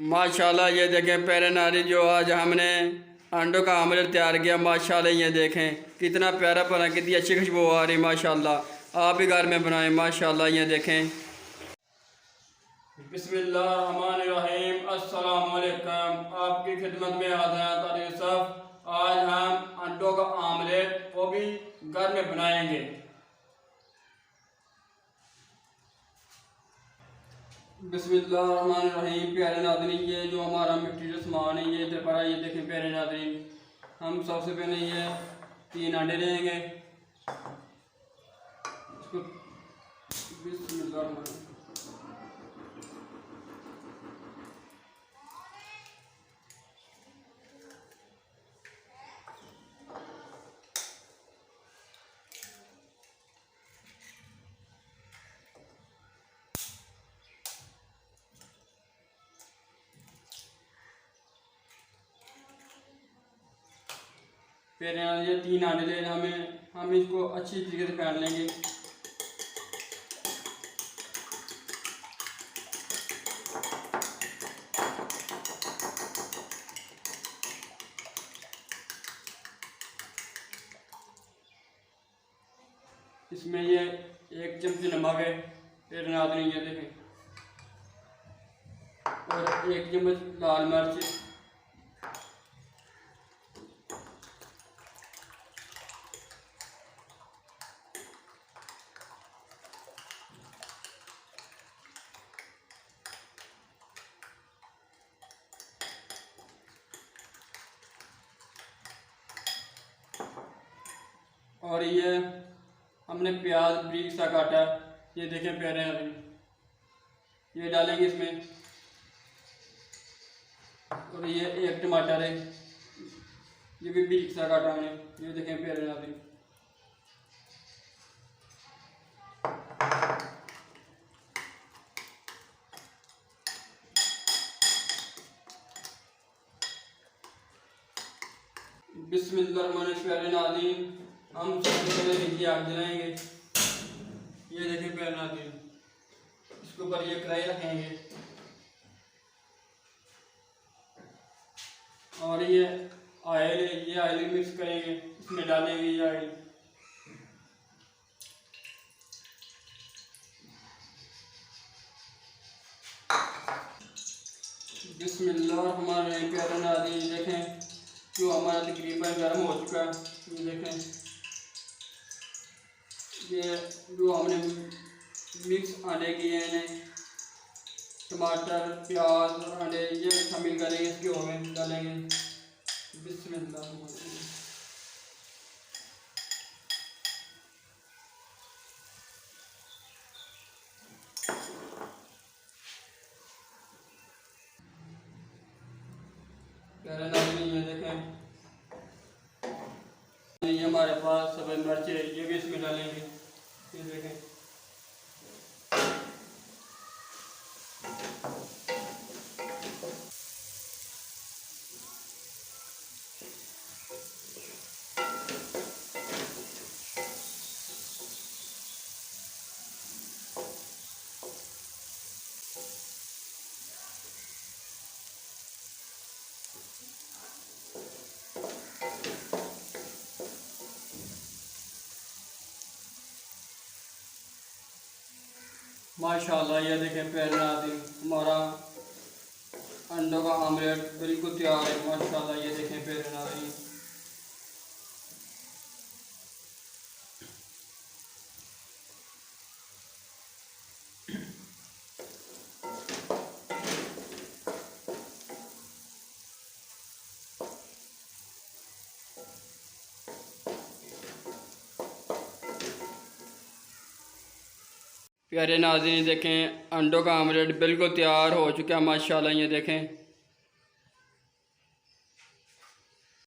माशाल्लाह ये देखें प्यारे नारी, जो आज हमने अंडों का आमलेट तैयार किया। माशाल्लाह ये देखें कितना प्यारा बना, कितनी अच्छी खुशबू आ रही। माशाल्लाह आप भी घर में बनाएं। माशाल्लाह ये देखें। बिस्मिल्लाहिर्रहमानिर्रहीम। अस्सलाम वालेकुम। आपकी खिदमत में हाज़िर यूसुफ। आज हम अंडों का आमलेट वो भी घर में बनाएंगे। बिस्मिल्लाहिर्रहमानिर्रहीम। प्यारे नाज़रीन, ये जो हमारा मटीरियल सामान है ये पड़ा, ये देखें प्यारे नाज़रीन। हम सबसे पहले ये 3 अंडे लेंगे। इसको बिस्मिल्लाह फिर ये 3 अंडे लेना हम इसको अच्छी तरीके से फेंट लेंगे। इसमें ये 1 चमची नमक है, फिर नाज़रीन ये देखें, और 1 चम्मच लाल मिर्च, और ये हमने प्याज बारीक सा काटा, ये देखें प्यारे हैं, ये डालेंगे इसमें। और ये 1 टमाटर है, ये भी बारीक सा काटा हमने, ये देखें प्यारे हैं। बिस्मिल्लाहिर्रहमानिर्रहीम। हम सबसे पहले देखिए आग जलाएंगे। ये देखें प्यारे नाज़रीन, इसके ऊपर ये कढ़ाई रखेंगे और ये ऑयल मिक्स करेंगे, इसमें डालेंगे ये ऑयल। बिस्मिल्लाहिर्रहमानिर्रहीम। प्यारे नाज़रीन देखें जो हमारा तकरीबन गर्म हो चुका है। ये देखें, ये जो हमने मिक्स अंडे किए हैं, टमाटर प्याज और अंडे ये शामिल करेंगे, इसके घी में डालेंगे। बिस्मिल्लाह। प्यारे नाज़रीन ये देखें, ये हमारे पास सब्ज़ मिर्च है, ये भी इसमें डालेंगे। ये देखें, माशाल्लाह ये देखें प्यारे नाज़रीन, हमारा अंडों का आमलेट बिल्कुल तैयार है। माशाल्लाह ये देखें प्यारे नाज़रीन। प्यारे नाज़रीन देखें अंडों का आमलेट बिल्कुल तैयार हो चुका है। माशाल्लाह ये देखें।